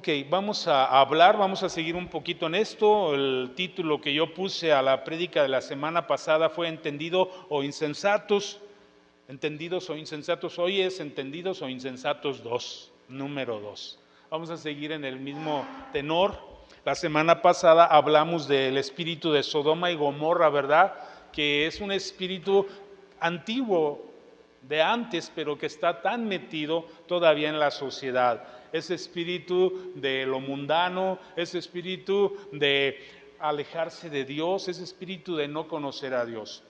Ok, vamos a hablar, vamos a seguir un poquito en esto. El título que yo puse a la prédica de la semana pasada fue Entendido o Insensatos. Entendidos o insensatos. Hoy es Entendidos o Insensatos 2, número 2. Vamos a seguir en el mismo tenor. La semana pasada hablamos del espíritu de Sodoma y Gomorra, ¿verdad? Que es un espíritu antiguo de antes, pero que está tan metido todavía en la sociedad. Ese espíritu de lo mundano, ese espíritu de alejarse de Dios, ese espíritu de no conocer a Dios.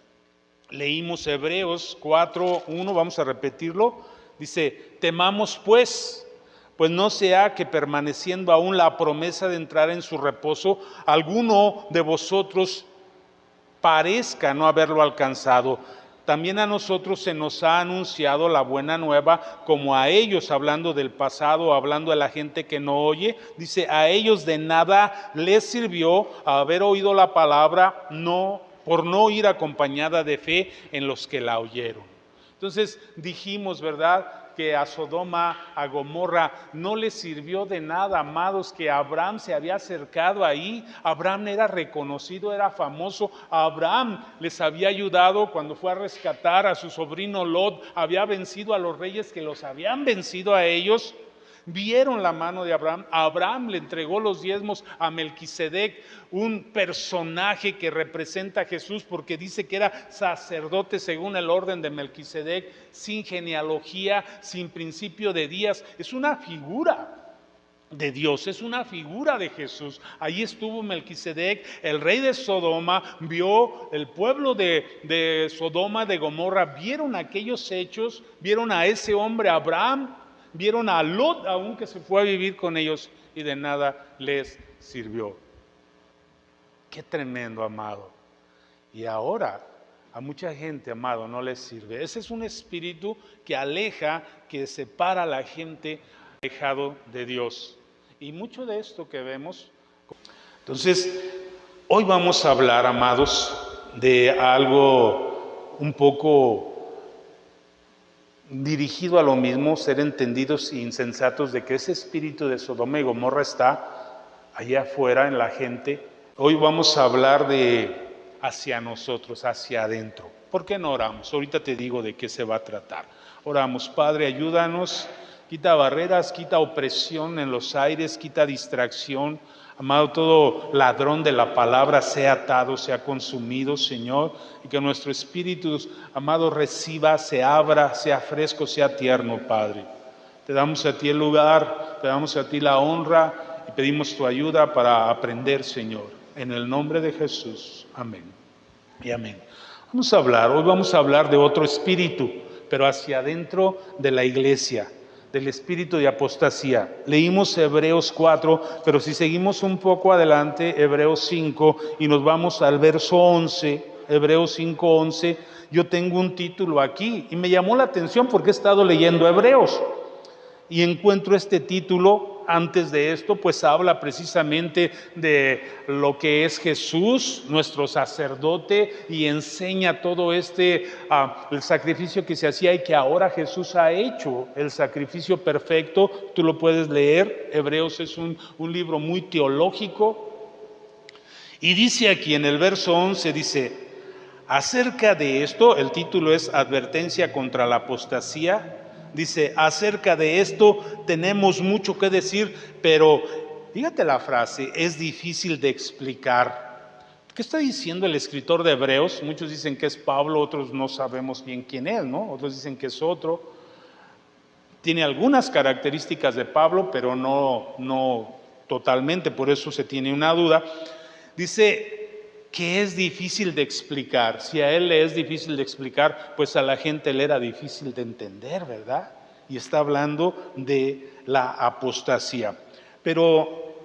Leímos Hebreos 4:1, vamos a repetirlo. Dice: temamos pues no sea que permaneciendo aún la promesa de entrar en su reposo, alguno de vosotros parezca no haberlo alcanzado. También a nosotros se nos ha anunciado la buena nueva, como a ellos, hablando del pasado, hablando de la gente que no oye. Dice: a ellos de nada les sirvió haber oído la palabra, por no ir acompañada de fe en los que la oyeron. Entonces dijimos, ¿verdad?, que a Sodoma, a Gomorra, no les sirvió de nada, amados, que Abraham se había acercado ahí. Abraham era reconocido, era famoso. Abraham les había ayudado cuando fue a rescatar a su sobrino Lot. Había vencido a los reyes que los habían vencido a ellos. Vieron la mano de Abraham. Abraham le entregó los diezmos a Melquisedec, un personaje que representa a Jesús, porque dice que era sacerdote según el orden de Melquisedec, sin genealogía, sin principio de días. Es una figura de Dios, es una figura de Jesús. Allí estuvo Melquisedec, el rey de Sodoma. Vio el pueblo de Sodoma, de Gomorra, vieron aquellos hechos, vieron a ese hombre Abraham, vieron a Lot aún, que se fue a vivir con ellos, y de nada les sirvió. Qué tremendo, amado. Y ahora a mucha gente, amado, no les sirve. Ese es un espíritu que aleja, que separa a la gente alejado de Dios. Y mucho de esto que vemos. Entonces, hoy vamos a hablar, amados, de algo un poco dirigido a lo mismo, ser entendidos e insensatos, de que ese espíritu de Sodoma y Gomorra está allá afuera en la gente. Hoy vamos a hablar de hacia nosotros, hacia adentro. ¿Por qué no oramos? Ahorita te digo de qué se va a tratar. Oramos. Padre, ayúdanos, quita barreras, quita opresión en los aires, quita distracción. Amado, todo ladrón de la palabra sea atado, sea consumido, Señor, y que nuestro espíritu, amado, reciba, se abra, sea fresco, sea tierno, Padre. Te damos a ti el lugar, te damos a ti la honra y pedimos tu ayuda para aprender, Señor. En el nombre de Jesús. Amén y amén. Hoy vamos a hablar de otro espíritu, pero hacia adentro de la iglesia, del espíritu de apostasía. Leímos Hebreos 4, pero si seguimos un poco adelante, Hebreos 5, y nos vamos al verso 11, Hebreos 5, 11, yo tengo un título aquí, y me llamó la atención porque he estado leyendo Hebreos, y encuentro este título. Antes de esto, pues habla precisamente de lo que es Jesús, nuestro sacerdote, y enseña todo el sacrificio que se hacía y que ahora Jesús ha hecho, el sacrificio perfecto. Tú lo puedes leer. Hebreos es un libro muy teológico. Y dice aquí en el verso 11, dice: acerca de esto, el título es Advertencia contra la apostasía. Dice: acerca de esto tenemos mucho que decir, pero, fíjate la frase, es difícil de explicar. ¿Qué está diciendo el escritor de Hebreos? Muchos dicen que es Pablo, otros no sabemos bien quién es, ¿no? Otros dicen que es otro. Tiene algunas características de Pablo, pero no totalmente, por eso se tiene una duda. Dice que es difícil de explicar. Si a él le es difícil de explicar, pues a la gente le era difícil de entender, ¿verdad? Y está hablando de la apostasía. Pero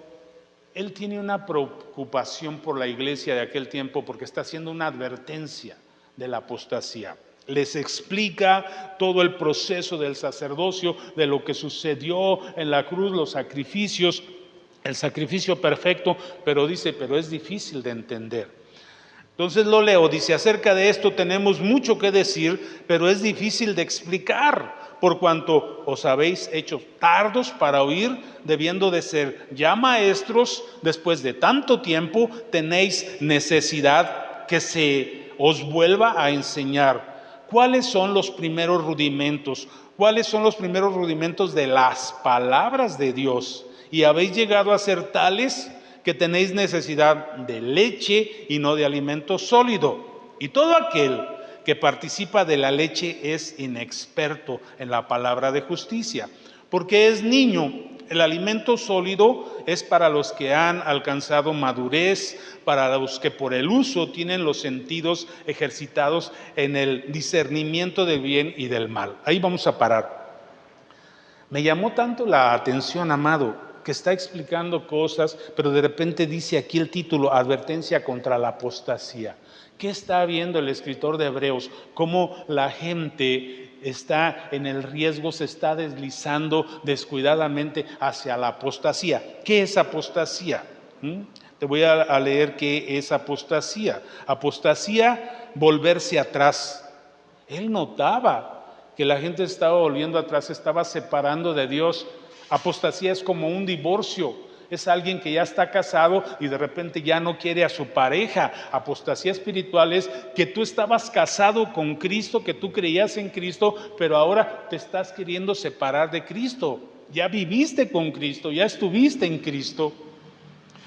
él tiene una preocupación por la iglesia de aquel tiempo, porque está haciendo una advertencia de la apostasía. Les explica todo el proceso del sacerdocio, de lo que sucedió en la cruz, los sacrificios, el sacrificio perfecto, pero dice, pero es difícil de entender. Entonces lo leo, dice: acerca de esto tenemos mucho que decir, pero es difícil de explicar, por cuanto os habéis hecho tardos para oír, debiendo de ser ya maestros, después de tanto tiempo, tenéis necesidad que se os vuelva a enseñar. ¿Cuáles son los primeros rudimentos? ¿Cuáles son los primeros rudimentos de las palabras de Dios? Y habéis llegado a ser tales que tenéis necesidad de leche y no de alimento sólido. Y todo aquel que participa de la leche es inexperto en la palabra de justicia, porque es niño. El alimento sólido es para los que han alcanzado madurez, para los que por el uso tienen los sentidos ejercitados en el discernimiento del bien y del mal. Ahí vamos a parar. Me llamó tanto la atención, amado, que está explicando cosas, pero de repente dice aquí el título, advertencia contra la apostasía. ¿Qué está viendo el escritor de Hebreos? Cómo la gente está en el riesgo, se está deslizando descuidadamente hacia la apostasía. ¿Qué es apostasía? Te voy a leer qué es apostasía. Apostasía, volverse atrás. Él notaba que la gente estaba volviendo atrás, se estaba separando de Dios. Apostasía es como un divorcio, es alguien que ya está casado y de repente ya no quiere a su pareja. Apostasía espiritual es que tú estabas casado con Cristo, que tú creías en Cristo, pero ahora te estás queriendo separar de Cristo. Ya viviste con Cristo, ya estuviste en Cristo,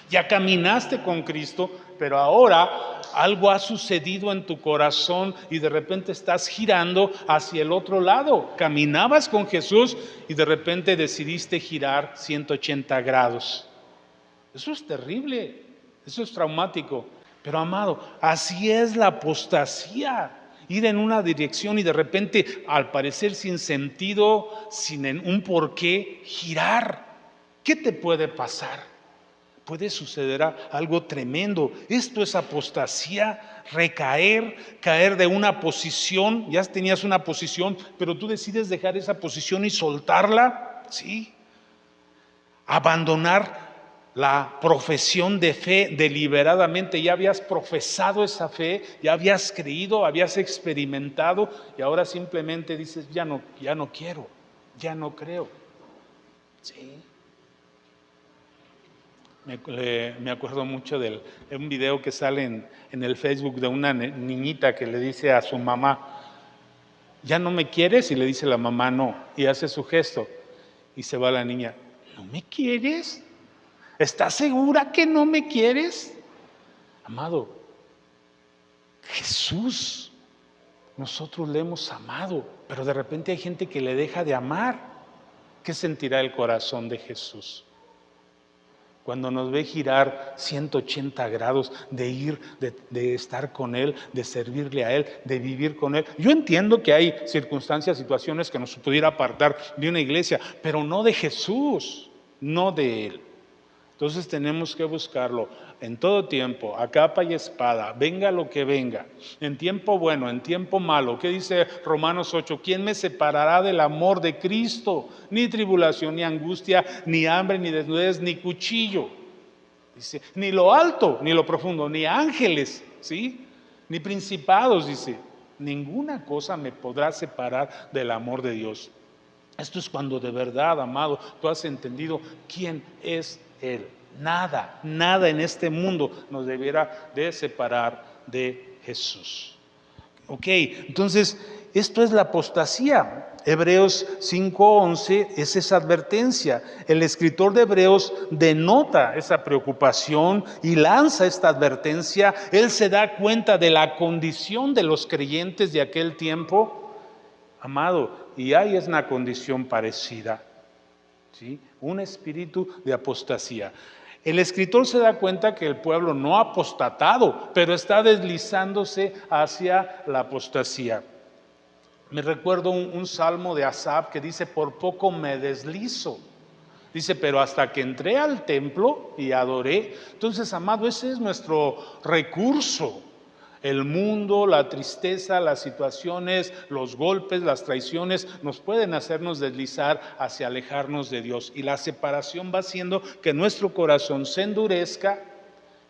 ya caminaste con Cristo, pero ahora algo ha sucedido en tu corazón y de repente estás girando hacia el otro lado. Caminabas con Jesús y de repente decidiste girar 180 grados. Eso es terrible, eso es traumático. Pero amado, así es la apostasía. Ir en una dirección y de repente, al parecer sin sentido, sin un porqué, girar. ¿Qué te puede pasar? Puede suceder algo tremendo. Esto es apostasía, recaer, caer de una posición. Ya tenías una posición, pero tú decides dejar esa posición y soltarla, ¿sí? Abandonar la profesión de fe deliberadamente. Ya habías profesado esa fe, ya habías creído, habías experimentado y ahora simplemente dices, ya no quiero, ya no creo, ¿sí? Me acuerdo mucho de un video que sale en el Facebook de una niñita que le dice a su mamá, ¿ya no me quieres? Y le dice la mamá, no. Y hace su gesto. Y se va la niña, ¿no me quieres? ¿Estás segura que no me quieres? Amado, Jesús, nosotros le hemos amado, pero de repente hay gente que le deja de amar. ¿Qué sentirá el corazón de Jesús cuando nos ve girar 180 grados, de ir, de estar con Él, de servirle a Él, de vivir con Él? Yo entiendo que hay circunstancias, situaciones que nos pudiera apartar de una iglesia, pero no de Jesús, no de Él. Entonces tenemos que buscarlo en todo tiempo, a capa y espada, venga lo que venga, en tiempo bueno, en tiempo malo. ¿Qué dice Romanos 8? ¿Quién me separará del amor de Cristo? Ni tribulación, ni angustia, ni hambre, ni desnudez, ni cuchillo. Dice, ni lo alto, ni lo profundo, ni ángeles, ¿sí? Ni principados, dice. Ninguna cosa me podrá separar del amor de Dios. Esto es cuando de verdad, amado, tú has entendido quién es Él. Nada en este mundo nos debiera de separar de Jesús. Ok, entonces esto es la apostasía. Hebreos 5:11 es esa advertencia. El escritor de Hebreos denota esa preocupación y lanza esta advertencia. Él se da cuenta de la condición de los creyentes de aquel tiempo. Amado, y ahí es una condición parecida, ¿sí? Un espíritu de apostasía. El escritor se da cuenta que el pueblo no ha apostatado, pero está deslizándose hacia la apostasía. Me recuerdo un salmo de Asaf que dice, por poco me deslizo. Dice, pero hasta que entré al templo y adoré. Entonces, amado, ese es nuestro recurso. El mundo, la tristeza, las situaciones, los golpes, las traiciones nos pueden hacernos deslizar hacia alejarnos de Dios. Y la separación va haciendo que nuestro corazón se endurezca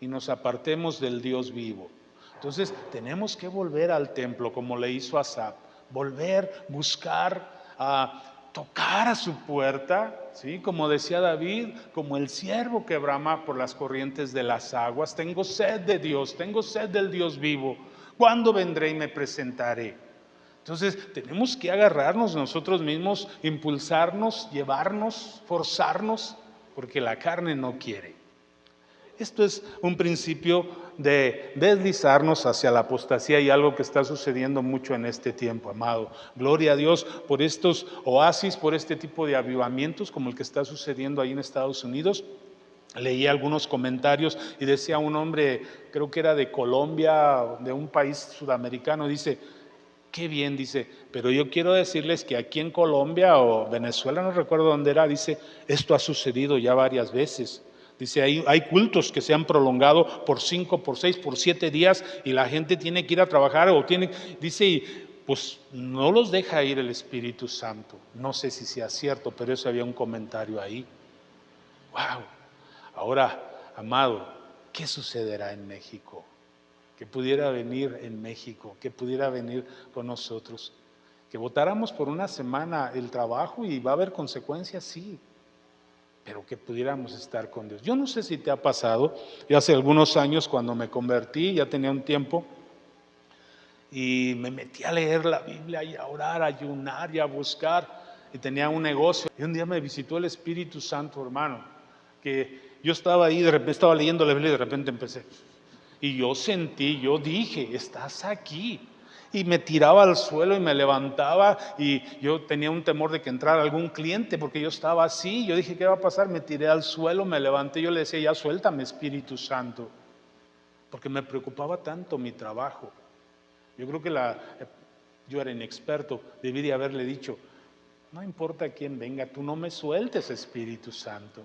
y nos apartemos del Dios vivo. Entonces tenemos que volver al templo como le hizo Asaf. Volver, buscar a tocar a su puerta, ¿sí? Como decía David, como el siervo que brama por las corrientes de las aguas. Tengo sed de Dios, tengo sed del Dios vivo. ¿Cuándo vendré y me presentaré? Entonces tenemos que agarrarnos nosotros mismos, impulsarnos, llevarnos, forzarnos, porque la carne no quiere. Esto es un principio de deslizarnos hacia la apostasía y algo que está sucediendo mucho en este tiempo, amado. Gloria a Dios por estos oasis, por este tipo de avivamientos como el que está sucediendo ahí en Estados Unidos. Leí algunos comentarios y decía un hombre, creo que era de Colombia, de un país sudamericano, dice: qué bien, dice, pero yo quiero decirles que aquí en Colombia o Venezuela, no recuerdo dónde era, dice, esto ha sucedido ya varias veces. Dice, hay cultos que se han prolongado por 5, por 6, por 7 días y la gente tiene que ir a trabajar dice, y pues no los deja ir el Espíritu Santo. No sé si sea cierto, pero eso había un comentario ahí. ¡Wow! Ahora, amado, ¿qué sucederá en México? Que pudiera venir en México, que pudiera venir con nosotros. Que votáramos por una semana el trabajo y va a haber consecuencias, sí, pero que pudiéramos estar con Dios. Yo no sé si te ha pasado, yo hace algunos años cuando me convertí, ya tenía un tiempo, y me metí a leer la Biblia y a orar, a ayunar y a buscar, y tenía un negocio, y un día me visitó el Espíritu Santo, hermano, que yo estaba ahí, de repente estaba leyendo la Biblia y de repente empecé, y yo dije, estás aquí. Y me tiraba al suelo y me levantaba y yo tenía un temor de que entrara algún cliente porque yo estaba así. Yo dije, ¿qué va a pasar? Me tiré al suelo, me levanté y yo le decía, ya suéltame, Espíritu Santo. Porque me preocupaba tanto mi trabajo. Yo creo que yo era inexperto, debí de haberle dicho, no importa quién venga, tú no me sueltes, Espíritu Santo.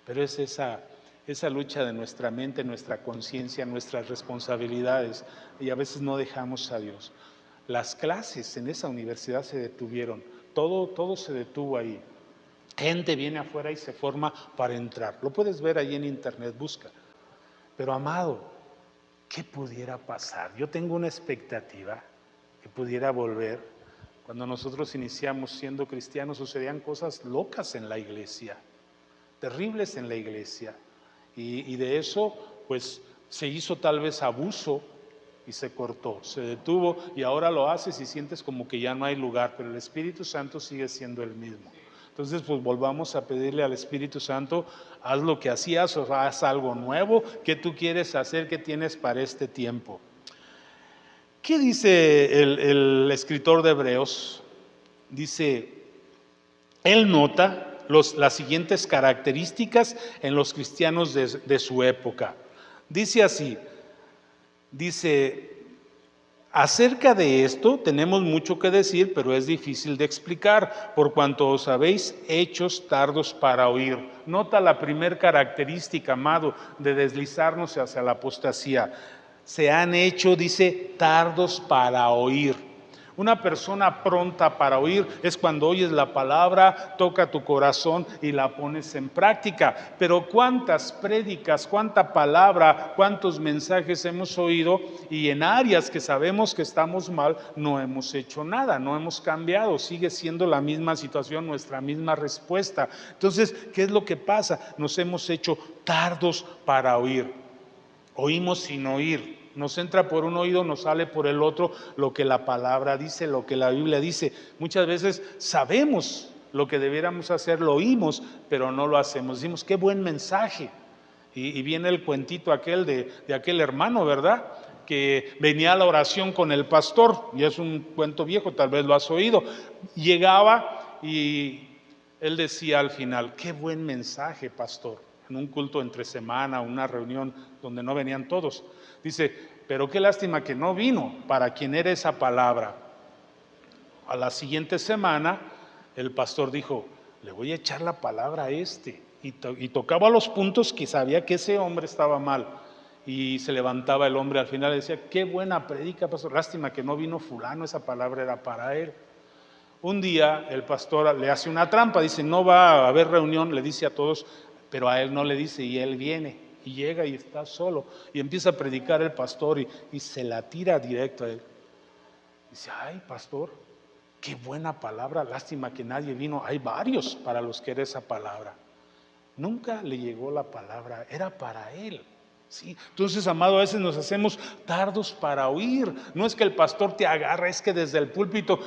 Pero es esa lucha de nuestra mente, nuestra conciencia, nuestras responsabilidades, y a veces no dejamos a Dios. Las clases en esa universidad se detuvieron, todo se detuvo ahí. Gente viene afuera y se forma para entrar. Lo puedes ver ahí en internet, busca. Pero amado, ¿qué pudiera pasar? Yo tengo una expectativa que pudiera volver. Cuando nosotros iniciamos siendo cristianos sucedían cosas locas en la iglesia, terribles en la iglesia, y de eso pues se hizo tal vez abuso y se cortó, se detuvo, y ahora lo haces y sientes como que ya no hay lugar, pero el Espíritu Santo sigue siendo el mismo. Entonces pues volvamos a pedirle al Espíritu Santo, haz lo que hacías o haz algo nuevo, ¿qué tú quieres hacer? ¿Qué tienes para este tiempo? ¿Qué dice el escritor de Hebreos? Dice, él nota las siguientes características en los cristianos de su época. Dice así, acerca de esto tenemos mucho que decir, pero es difícil de explicar, por cuanto os habéis hechos tardos para oír. Nota la primer característica, amado, de deslizarnos hacia la apostasía. Se han hecho, dice, tardos para oír. Una persona pronta para oír es cuando oyes la palabra, toca tu corazón y la pones en práctica. Pero cuántas prédicas, cuánta palabra, cuántos mensajes hemos oído y en áreas que sabemos que estamos mal no hemos hecho nada, no hemos cambiado, sigue siendo la misma situación, nuestra misma respuesta. Entonces, ¿qué es lo que pasa? Nos hemos hecho tardos para oír. Oímos sin oír. Nos entra por un oído, nos sale por el otro lo que la palabra dice, lo que la Biblia dice. Muchas veces sabemos lo que debiéramos hacer, lo oímos, pero no lo hacemos. Decimos, qué buen mensaje. Y viene el cuentito aquel de aquel hermano, ¿verdad? Que venía a la oración con el pastor, y es un cuento viejo, tal vez lo has oído. Llegaba y él decía al final, qué buen mensaje, pastor. En un culto entre semana, una reunión donde no venían todos. Dice, pero qué lástima que no vino para quien era esa palabra. A la siguiente semana, el pastor dijo, le voy a echar la palabra a este. Y tocaba los puntos que sabía que ese hombre estaba mal. Y se levantaba el hombre al final y decía, qué buena predica, pastor. Lástima que no vino fulano, esa palabra era para él. Un día el pastor le hace una trampa, dice, no va a haber reunión, le dice a todos, pero a él no le dice, y él viene. Y llega y está solo y empieza a predicar el pastor y se la tira directo a él. Dice, ay, pastor, Qué buena palabra, lástima que nadie vino. Hay varios para los que era esa palabra. Nunca le llegó la palabra, era para él. ¿Sí? Entonces, amado, a veces nos hacemos tardos para oír. No es que el pastor te agarre, es que desde el púlpito.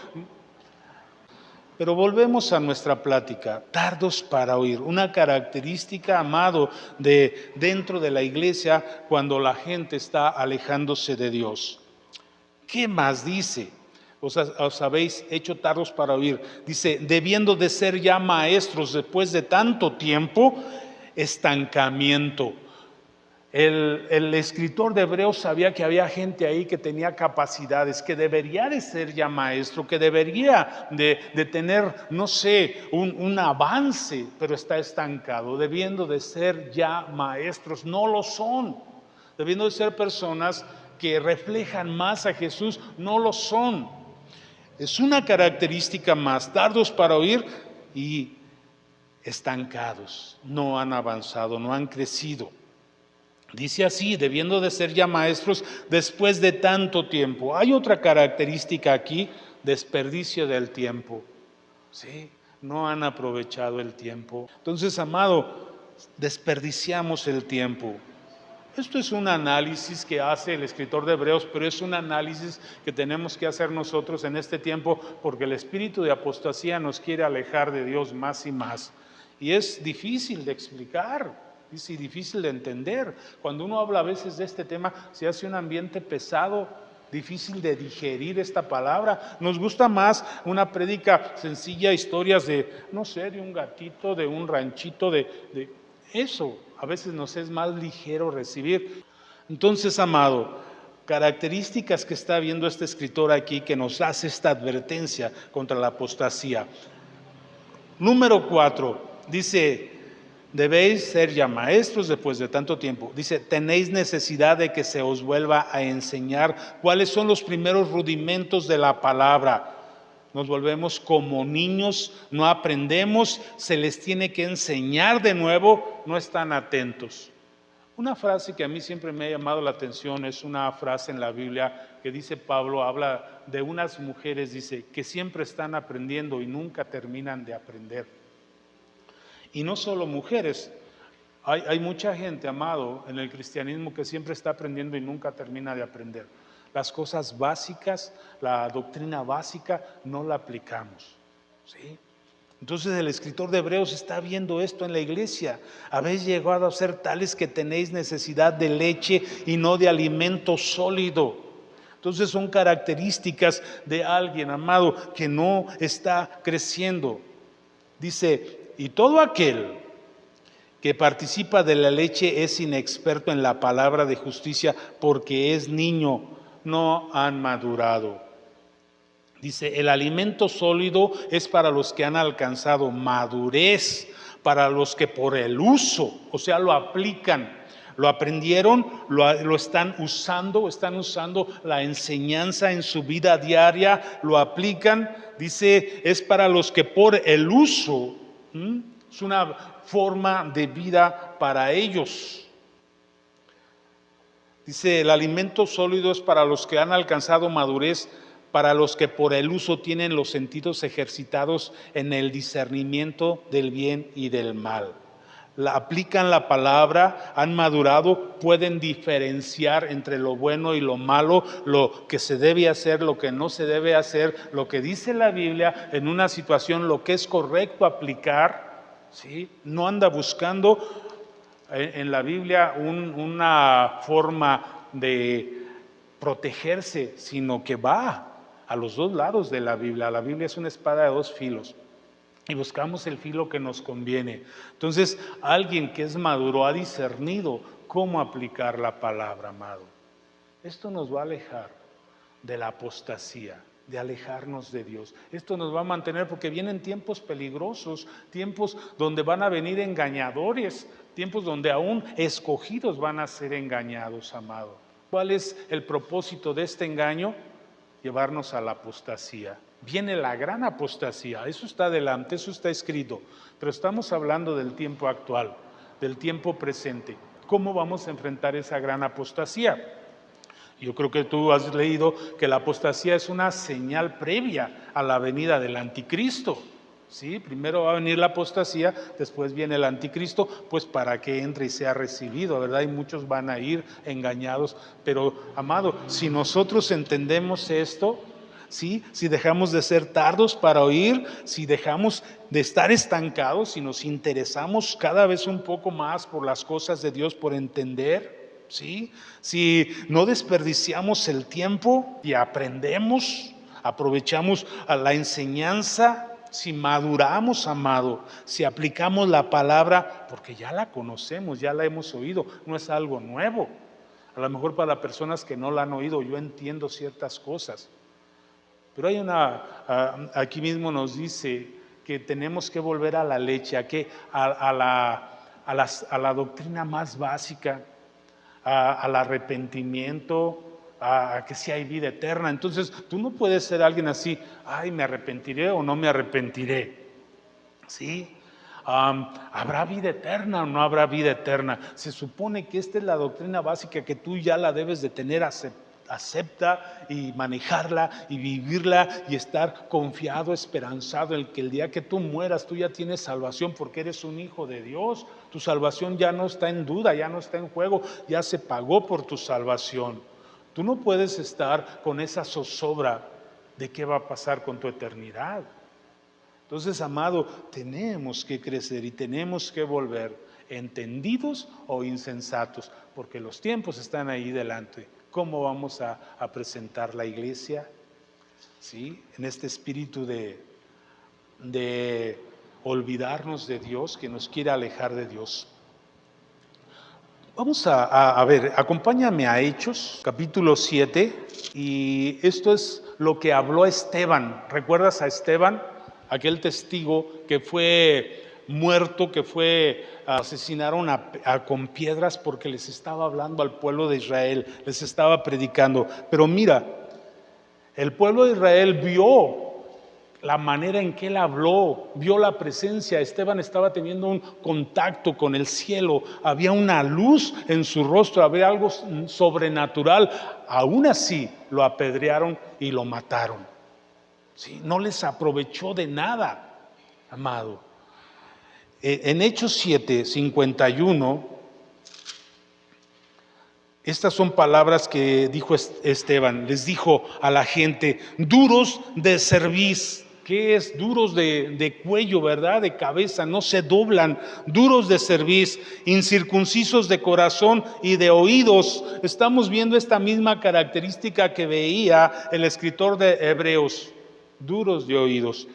Pero volvemos a nuestra plática, tardos para oír. Una característica, amado, de dentro de la iglesia cuando la gente está alejándose de Dios. ¿Qué más dice? Os habéis hecho tardos para oír. Dice, debiendo de ser ya maestros después de tanto tiempo, estancamiento. El escritor de Hebreos sabía que había gente ahí que tenía capacidades, que debería de ser ya maestro, que debería de tener, no sé, un avance, pero está estancado, debiendo de ser ya maestros, no lo son, debiendo de ser personas que reflejan más a Jesús, no lo son. Es una característica más, tardos para oír y estancados, no han avanzado, no han crecido. Dice así, debiendo de ser ya maestros después de tanto tiempo. Hay otra característica aquí, desperdicio del tiempo. ¿Sí? No han aprovechado el tiempo. Entonces, amado, desperdiciamos el tiempo. Esto es un análisis que hace el escritor de Hebreos, pero es un análisis que tenemos que hacer nosotros en este tiempo porque el espíritu de apostasía nos quiere alejar de Dios más y más. Y es difícil de explicar. Es difícil de entender. Cuando uno habla a veces de este tema, se hace un ambiente pesado, difícil de digerir esta palabra. Nos gusta más una prédica sencilla, historias de, no sé, de un gatito, de un ranchito, de eso. A veces nos es más ligero recibir. Entonces, amado, características que está viendo este escritor aquí que nos hace esta advertencia contra la apostasía. Número 4, dice, debéis ser ya maestros después de tanto tiempo. Dice, tenéis necesidad de que se os vuelva a enseñar cuáles son los primeros rudimentos de la palabra. Nos volvemos como niños, no aprendemos, se les tiene que enseñar de nuevo, no están atentos. Una frase que a mí siempre me ha llamado la atención es una frase en la Biblia que dice Pablo, habla de unas mujeres, dice, que siempre están aprendiendo y nunca terminan de aprender. Y no solo mujeres, hay mucha gente, amado, en el cristianismo que siempre está aprendiendo y nunca termina de aprender. Las cosas básicas, la doctrina básica, no la aplicamos. ¿Sí? Entonces el escritor de Hebreos está viendo esto en la iglesia. Habéis llegado a ser tales que tenéis necesidad de leche y no de alimento sólido. Entonces son características de alguien, amado, que no está creciendo. Dice, y todo aquel que participa de la leche es inexperto en la palabra de justicia porque es niño, no han madurado. Dice, el alimento sólido es para los que han alcanzado madurez, para los que por el uso, o sea, lo aplican, lo aprendieron, lo están usando la enseñanza en su vida diaria, lo aplican. Dice, es para los que por el uso, es una forma de vida para ellos. Dice, el alimento sólido es para los que han alcanzado madurez, para los que por el uso tienen los sentidos ejercitados en el discernimiento del bien y del mal. Aplican la palabra, han madurado, pueden diferenciar entre lo bueno y lo malo, lo que se debe hacer, lo que no se debe hacer, lo que dice la Biblia en una situación, lo que es correcto aplicar, ¿sí? No anda buscando en la Biblia una forma de protegerse, sino que va a los dos lados de la Biblia. La Biblia es una espada de dos filos y buscamos el filo que nos conviene. Entonces, alguien que es maduro ha discernido cómo aplicar la palabra, amado. Esto nos va a alejar de la apostasía, de alejarnos de Dios. Esto nos va a mantener porque vienen tiempos peligrosos, tiempos donde van a venir engañadores, tiempos donde aún escogidos van a ser engañados, amado. ¿Cuál es el propósito de este engaño? Llevarnos a la apostasía. Viene la gran apostasía, eso está adelante, eso está escrito, pero estamos hablando del tiempo actual, del tiempo presente. ¿Cómo vamos a enfrentar esa gran apostasía? Yo creo que tú has leído que la apostasía es una señal previa a la venida del anticristo. ¿Sí? Primero va a venir la apostasía, después viene el anticristo, pues para que entre y sea recibido, ¿verdad? Y muchos van a ir engañados. Pero, amado, si nosotros entendemos esto, ¿sí? Si dejamos de ser tardos para oír, si dejamos de estar estancados, si nos interesamos cada vez un poco más por las cosas de Dios, por entender, ¿sí? Si no desperdiciamos el tiempo y aprendemos, aprovechamos a la enseñanza, si maduramos, amado, si aplicamos la palabra, porque ya la conocemos, ya la hemos oído, no es algo nuevo. A lo mejor para personas que no la han oído, yo entiendo ciertas cosas. Pero hay aquí mismo nos dice que tenemos que volver a la leche, a la doctrina más básica, al arrepentimiento, a que sí hay vida eterna. Entonces tú no puedes ser alguien así, ay, me arrepentiré o no me arrepentiré. ¿Sí? ¿Habrá vida eterna o no habrá vida eterna? Se supone que esta es la doctrina básica que tú ya la debes de tener acepta y manejarla y vivirla y estar confiado, esperanzado en que el día que tú mueras tú ya tienes salvación porque eres un hijo de Dios. Tu salvación ya no está en duda, ya no está en juego, ya se pagó por tu salvación. Tú no puedes estar con esa zozobra de qué va a pasar con tu eternidad. Entonces, amado, tenemos que crecer y tenemos que volver entendidos o insensatos, porque los tiempos están ahí delante. ¿Cómo vamos a presentar la iglesia? ¿Sí? En este espíritu de olvidarnos de Dios, que nos quiere alejar de Dios. Vamos a ver, acompáñame a Hechos, capítulo 7, y esto es lo que habló Esteban. ¿Recuerdas a Esteban? Aquel testigo que fue muerto, que asesinaron con piedras porque les estaba hablando al pueblo de Israel, les estaba predicando. Pero mira, el pueblo de Israel vio la manera en que él habló, vio la presencia. Esteban estaba teniendo un contacto con el cielo, había una luz en su rostro, había algo sobrenatural. Aún así lo apedrearon y lo mataron. ¿Sí? No les aprovechó de nada, amado. En Hechos 7, 51, estas son palabras que dijo Esteban. Les dijo a la gente: duros de cerviz. ¿Qué es? Duros de cuello, ¿verdad? De cabeza, no se doblan. Duros de cerviz, incircuncisos de corazón y de oídos. Estamos viendo esta misma característica que veía el escritor de Hebreos. Duros de oídos.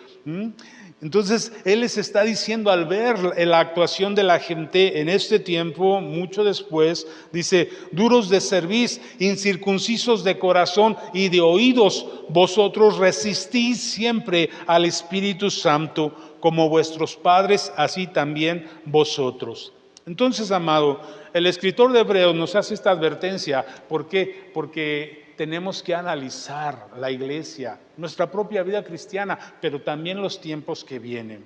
Entonces él les está diciendo, al ver la actuación de la gente en este tiempo, mucho después, dice: duros de cerviz, incircuncisos de corazón y de oídos, vosotros resistís siempre al Espíritu Santo, como vuestros padres, así también vosotros. Entonces, amado, el escritor de Hebreos nos hace esta advertencia. ¿Por qué? Porque tenemos que analizar la iglesia, nuestra propia vida cristiana, pero también los tiempos que vienen.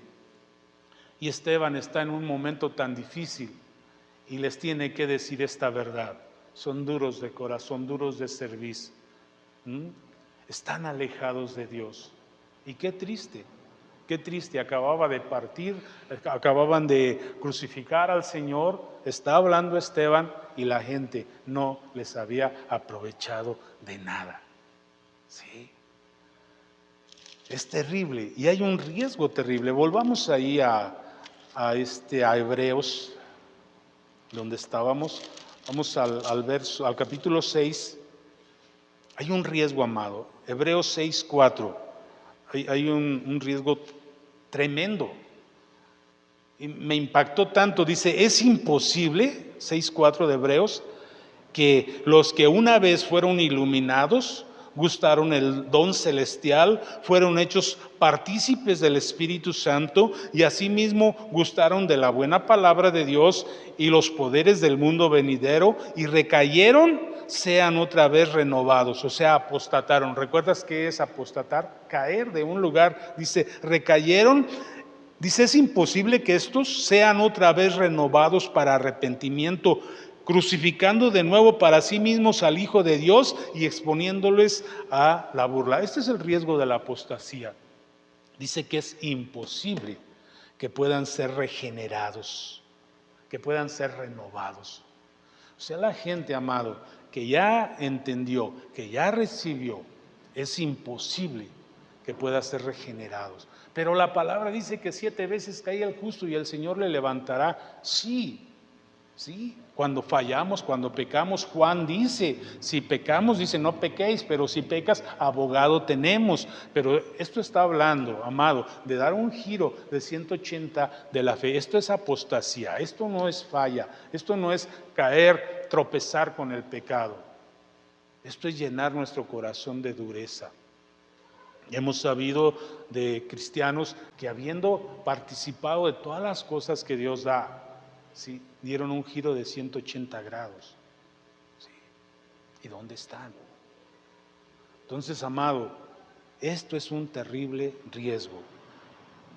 Y Esteban está en un momento tan difícil y les tiene que decir esta verdad. Son duros de corazón, duros de cerviz. Están alejados de Dios. Y qué triste, acababa de partir, acababan de crucificar al Señor, está hablando Esteban y la gente no les había aprovechado de nada. Sí. Es terrible y hay un riesgo terrible. Volvamos ahí a Hebreos, donde estábamos. Vamos al capítulo 6. Hay un riesgo, amado. Hebreos 6:4. Hay un riesgo tremendo. Y me impactó tanto. Dice: es imposible, 6:4 de Hebreos, que los que una vez fueron iluminados, gustaron el don celestial, fueron hechos partícipes del Espíritu Santo y asimismo gustaron de la buena palabra de Dios y los poderes del mundo venidero y recayeron, sean otra vez renovados. O sea, apostataron. ¿Recuerdas qué es apostatar? Caer de un lugar. Dice: recayeron. Dice: es imposible que estos sean otra vez renovados para arrepentimiento, crucificando de nuevo para sí mismos al Hijo de Dios y exponiéndoles a la burla. Este es el riesgo de la apostasía. Dice que es imposible que puedan ser regenerados, que puedan ser renovados. O sea, la gente, amado, que ya entendió, que ya recibió, es imposible que pueda ser regenerados. Pero la palabra dice que 7 veces cae el justo y el Señor le levantará. Sí, cuando fallamos, cuando pecamos, Juan dice, si pecamos, dice no pequéis, pero si pecas, abogado tenemos. Pero esto está hablando, amado, de dar un giro de 180 de la fe. Esto es apostasía, esto no es falla, esto no es caer, tropezar con el pecado. Esto es llenar nuestro corazón de dureza. Hemos sabido de cristianos que habiendo participado de todas las cosas que Dios da, ¿sí?, dieron un giro de 180 grados. ¿Sí? ¿Y dónde están? Entonces, amado, esto es un terrible riesgo.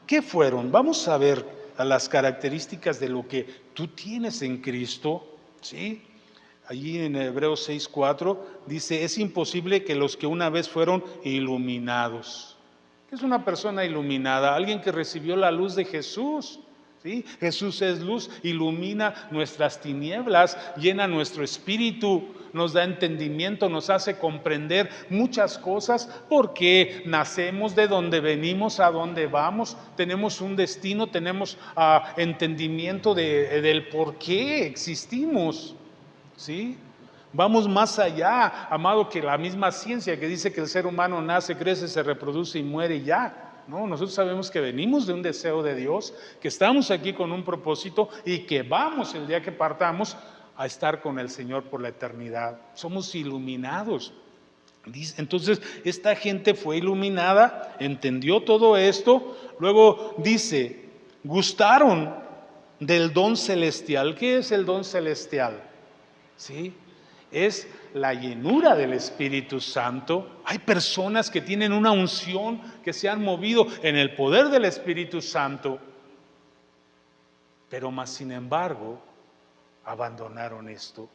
¿Qué fueron? Vamos a ver a las características de lo que tú tienes en Cristo. ¿Sí? Allí en Hebreos 6:4 dice, es imposible que los que una vez fueron iluminados. ¿Qué es una persona iluminada? Alguien que recibió la luz de Jesús. ¿Sí? Jesús es luz, ilumina nuestras tinieblas, llena nuestro espíritu, nos da entendimiento, nos hace comprender muchas cosas porque nacemos, de donde venimos, a dónde vamos, tenemos un destino, tenemos entendimiento del por qué existimos. ¿Sí? Vamos más allá, amado, que la misma ciencia que dice que el ser humano nace, crece, se reproduce y muere y ya. No, nosotros sabemos que venimos de un deseo de Dios, que estamos aquí con un propósito y que vamos el día que partamos a estar con el Señor por la eternidad. Somos iluminados. Entonces, esta gente fue iluminada, entendió todo esto. Luego dice, gustaron del don celestial. ¿Qué es el don celestial? ¿Sí? Es la llenura del Espíritu Santo. Hay personas que tienen una unción, que se han movido en el poder del Espíritu Santo, pero más sin embargo abandonaron esto.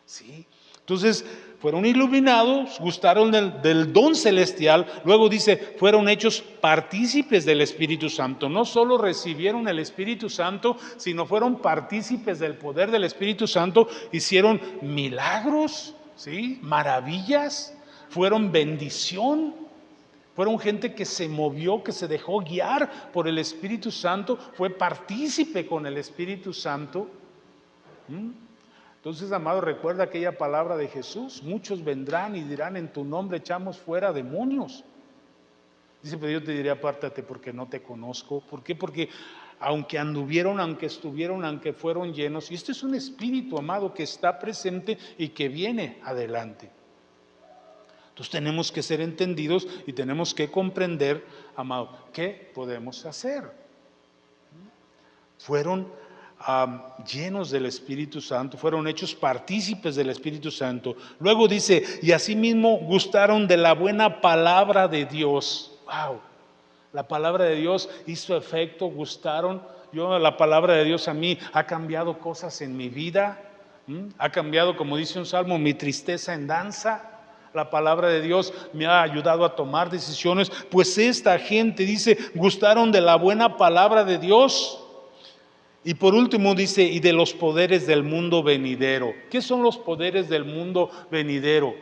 ¿Sí? Entonces fueron iluminados, gustaron del don celestial. Luego dice, fueron hechos partícipes del Espíritu Santo. No solo recibieron el Espíritu Santo, sino fueron partícipes del poder del Espíritu Santo. Hicieron milagros, ¿sí?, maravillas, fueron bendición. Fueron gente que se movió, que se dejó guiar por el Espíritu Santo, fue partícipe con el Espíritu Santo. Entonces, amado, recuerda aquella palabra de Jesús, muchos vendrán y dirán en tu nombre echamos fuera demonios. Dice, pero yo te diré apártate porque no te conozco. ¿Por qué? Porque aunque anduvieron, aunque estuvieron, aunque fueron llenos, y este es un espíritu, amado, que está presente y que viene adelante. Entonces tenemos que ser entendidos y tenemos que comprender, amado, ¿qué podemos hacer? Fueron llenos del Espíritu Santo, fueron hechos partícipes del Espíritu Santo. Luego dice, y asimismo gustaron de la buena palabra de Dios. Wow, la palabra de Dios hizo efecto, gustaron. La palabra de Dios a mí ha cambiado cosas en mi vida. Ha cambiado, como dice un salmo, mi tristeza en danza. La palabra de Dios me ha ayudado a tomar decisiones. Pues esta gente, dice, gustaron de la buena palabra de Dios. Y por último dice, y de los poderes del mundo venidero. ¿Qué son los poderes del mundo venidero?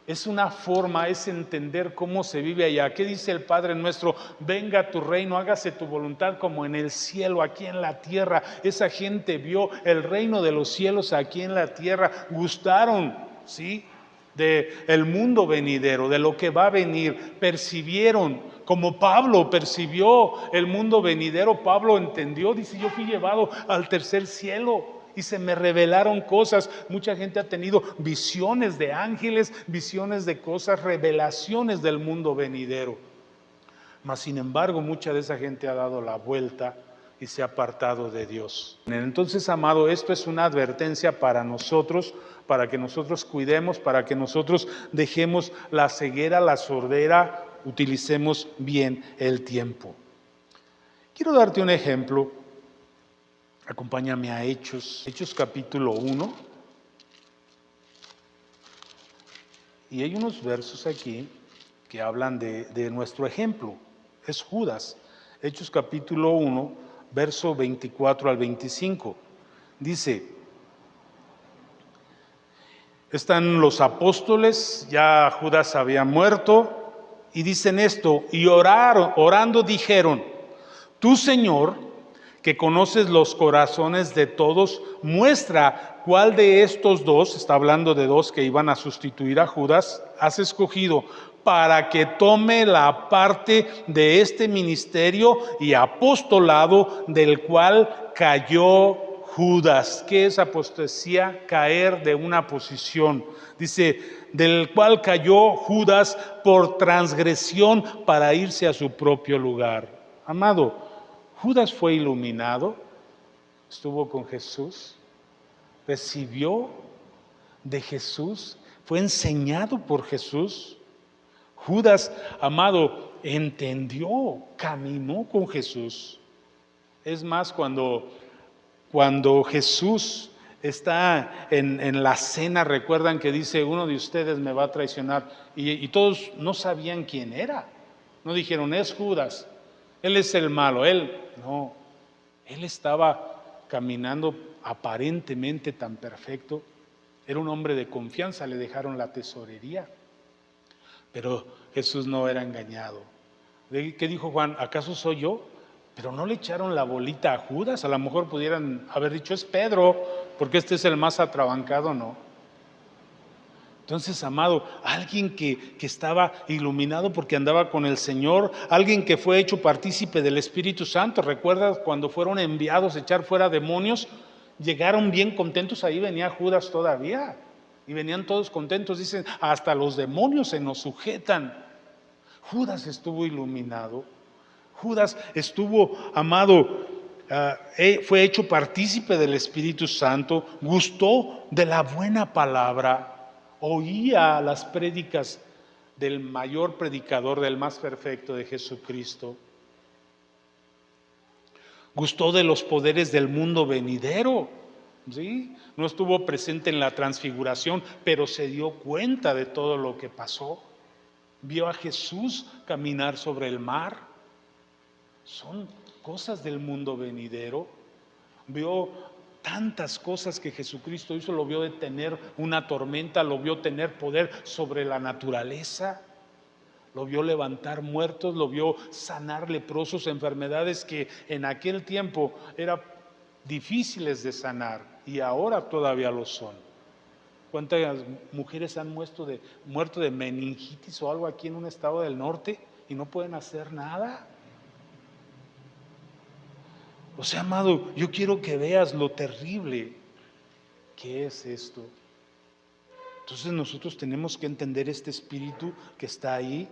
Es una forma, es entender cómo se vive allá. ¿Qué dice el Padre nuestro? Venga tu reino, hágase tu voluntad como en el cielo, aquí en la tierra. Esa gente vio el reino de los cielos aquí en la tierra. Gustaron, ¿sí?, del mundo venidero, de lo que va a venir. Percibieron, como Pablo percibió el mundo venidero. Pablo entendió, dice, yo fui llevado al tercer cielo y se me revelaron cosas. Mucha gente ha tenido visiones de ángeles, visiones de cosas, revelaciones del mundo venidero. Mas sin embargo, mucha de esa gente ha dado la vuelta y se ha apartado de Dios. Entonces, amado, esto es una advertencia para nosotros, para que nosotros cuidemos, para que nosotros dejemos la ceguera, la sordera, utilicemos bien el tiempo. Quiero darte un ejemplo. Acompáñame a Hechos capítulo 1. Y hay unos versos aquí que hablan de nuestro ejemplo. Es Judas. Hechos capítulo 1, verso 24 al 25. Dice, están los apóstoles, ya Judas había muerto, y dicen esto, y orando dijeron, tú, Señor, que conoces los corazones de todos, muestra cuál de estos dos, está hablando de dos que iban a sustituir a Judas, has escogido para que tome la parte de este ministerio y apostolado del cual cayó Judas. ¿Qué es apostasía? Caer de una posición. Dice, del cual cayó Judas por transgresión para irse a su propio lugar. Amado, Judas fue iluminado, estuvo con Jesús, recibió de Jesús, fue enseñado por Jesús. Judas, amado, entendió, caminó con Jesús. Es más, cuando Jesús está en la cena, recuerdan que dice, uno de ustedes me va a traicionar, y todos no sabían quién era. No dijeron, es Judas, él es el malo, no. Él estaba caminando aparentemente tan perfecto. Era un hombre de confianza, le dejaron la tesorería. Pero Jesús no era engañado. ¿Qué dijo Juan? ¿Acaso soy yo? Pero no le echaron la bolita a Judas. A lo mejor pudieran haber dicho, es Pedro, porque este es el más atrabancado, no. Entonces, amado, alguien que estaba iluminado porque andaba con el Señor, alguien que fue hecho partícipe del Espíritu Santo. ¿Recuerdas cuando fueron enviados a echar fuera demonios? Llegaron bien contentos, ahí venía Judas todavía. Y venían todos contentos, dicen, hasta los demonios se nos sujetan. Judas estuvo iluminado. Judas estuvo, amado, fue hecho partícipe del Espíritu Santo, gustó de la buena palabra, oía las prédicas del mayor predicador, del más perfecto, de Jesucristo. Gustó de los poderes del mundo venidero, ¿sí? No estuvo presente en la transfiguración, pero se dio cuenta de todo lo que pasó. Vio a Jesús caminar sobre el mar. Son cosas del mundo venidero. Vio tantas cosas que Jesucristo hizo, lo vio detener una tormenta, lo vio tener poder sobre la naturaleza, lo vio levantar muertos, lo vio sanar leprosos, enfermedades que en aquel tiempo eran difíciles de sanar y ahora todavía lo son. ¿Cuántas mujeres han muerto de meningitis o algo aquí en un estado del norte y no pueden hacer nada? O sea, amado, yo quiero que veas lo terrible que es esto. Entonces nosotros tenemos que entender este espíritu que está ahí.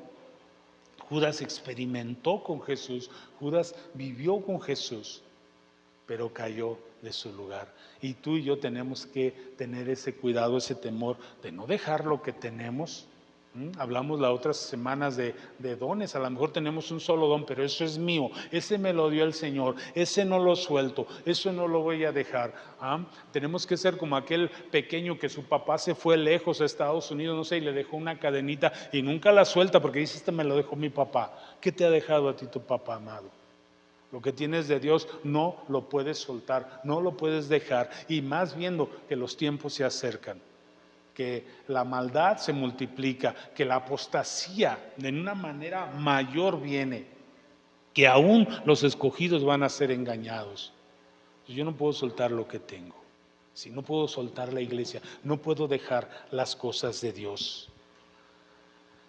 Judas experimentó con Jesús, Judas vivió con Jesús, pero cayó de su lugar. Y tú y yo tenemos que tener ese cuidado, ese temor de no dejar lo que tenemos. Hablamos las otras semanas de dones. A lo mejor tenemos un solo don, pero eso es mío, ese me lo dio el Señor, ese no lo suelto, eso no lo voy a dejar. Tenemos que ser como aquel pequeño que su papá se fue lejos a Estados Unidos, no sé, y le dejó una cadenita y nunca la suelta porque dice, este me lo dejó mi papá. ¿Qué te ha dejado a ti tu papá, amado? Lo que tienes de Dios no lo puedes soltar, no lo puedes dejar, y más viendo que los tiempos se acercan, que la maldad se multiplica, que la apostasía de una manera mayor viene, que aún los escogidos van a ser engañados. Yo no puedo soltar lo que tengo, si no puedo soltar la iglesia, no puedo dejar las cosas de Dios.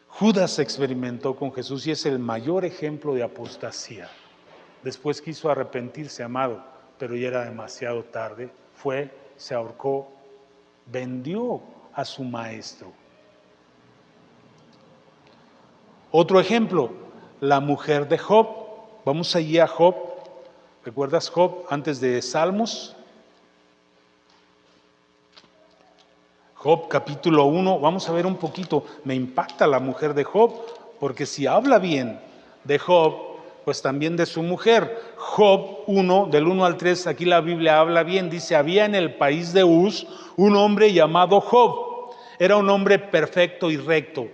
Judas experimentó con Jesús y es el mayor ejemplo de apostasía. Después quiso arrepentirse, amado, pero ya era demasiado tarde. Fue, se ahorcó, vendió a su maestro. Otro ejemplo, la mujer de Job. Vamos allí a Job. ¿Recuerdas Job antes de Salmos? Job capítulo 1, vamos a ver un poquito. Me impacta la mujer de Job, porque si habla bien de Job, pues también de su mujer. Job 1, del 1 al 3, aquí la Biblia habla bien, dice: había en el país de Uz un hombre llamado Job. Era un hombre perfecto y recto,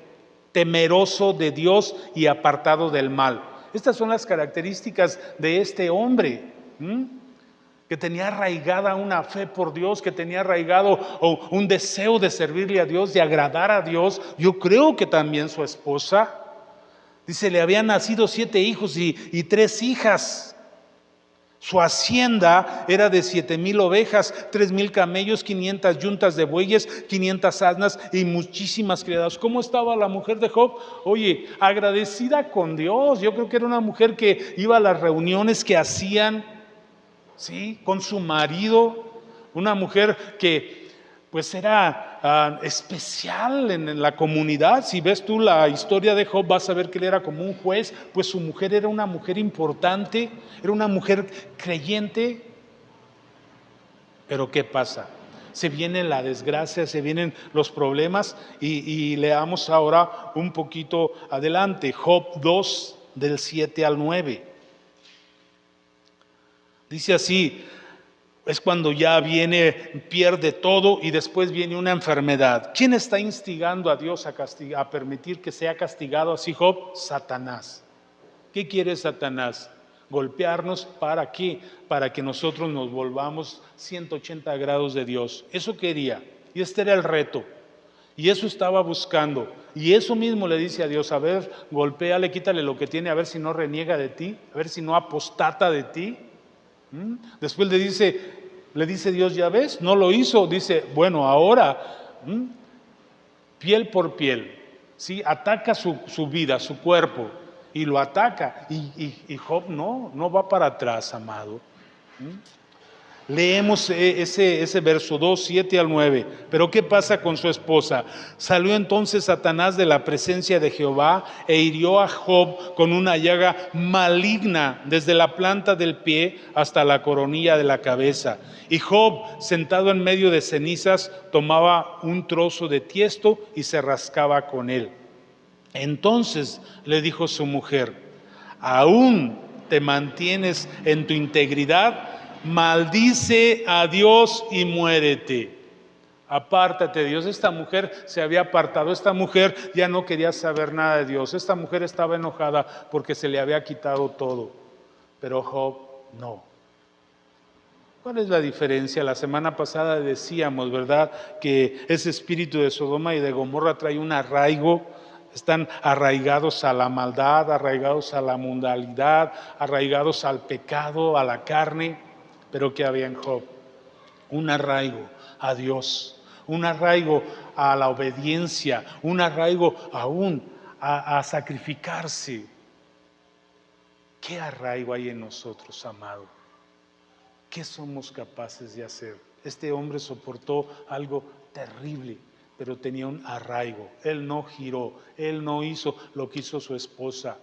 temeroso de Dios y apartado del mal. Estas son las características de este hombre, que tenía arraigada una fe por Dios, que tenía arraigado un deseo de servirle a Dios, de agradar a Dios. Yo creo que también su esposa. Dice, le habían nacido 7 hijos y 3 hijas. Su hacienda era de 7,000 ovejas, 3,000 camellos, 500 yuntas de bueyes, 500 asnas y muchísimas criadas. ¿Cómo estaba la mujer de Job? Oye, agradecida con Dios. Yo creo que era una mujer que iba a las reuniones que hacían, ¿sí?, con su marido. Una mujer que pues era especial en la comunidad. Si ves tú la historia de Job, vas a ver que él era como un juez, pues su mujer era una mujer importante, era una mujer creyente. Pero ¿qué pasa? Se viene la desgracia, se vienen los problemas y leamos ahora un poquito adelante, Job 2, del 7 al 9. Dice así: es cuando ya pierde todo y después viene una enfermedad. ¿Quién está instigando a Dios a permitir que sea castigado así Job? Satanás. ¿Qué quiere Satanás? Golpearnos. ¿Para qué? Para que nosotros nos volvamos 180 grados de Dios. Eso quería. Y este era el reto. Y eso estaba buscando. Y eso mismo le dice a Dios: a ver, golpéale, quítale lo que tiene, a ver si no reniega de ti, a ver si no apostata de ti. Después le dice Dios: ya ves, no lo hizo. Dice, bueno, ahora piel por piel, ¿sí? Ataca su vida, su cuerpo, y lo ataca. Y Job no va para atrás, amado. Leemos ese verso 2, 7 al 9. Pero ¿qué pasa con su esposa? Salió entonces Satanás de la presencia de Jehová e hirió a Job con una llaga maligna desde la planta del pie hasta la coronilla de la cabeza. Y Job, sentado en medio de cenizas, tomaba un trozo de tiesto y se rascaba con él. Entonces le dijo su mujer: ¿aún te mantienes en tu integridad? Maldice a Dios y muérete. Apártate de Dios. Esta mujer se había apartado. Esta mujer ya no quería saber nada de Dios. Esta mujer estaba enojada porque se le había quitado todo. Pero Job no. ¿Cuál es la diferencia? La semana pasada decíamos, ¿verdad?, que ese espíritu de Sodoma y de Gomorra trae un arraigo. Están arraigados a la maldad, arraigados a la mundanalidad, arraigados al pecado, a la carne. Pero ¿qué había en Job? Un arraigo a Dios, un arraigo a la obediencia, un arraigo aún a sacrificarse. ¿Qué arraigo hay en nosotros, amado? ¿Qué somos capaces de hacer? Este hombre soportó algo terrible, pero tenía un arraigo. Él no giró, él no hizo lo que hizo su esposa.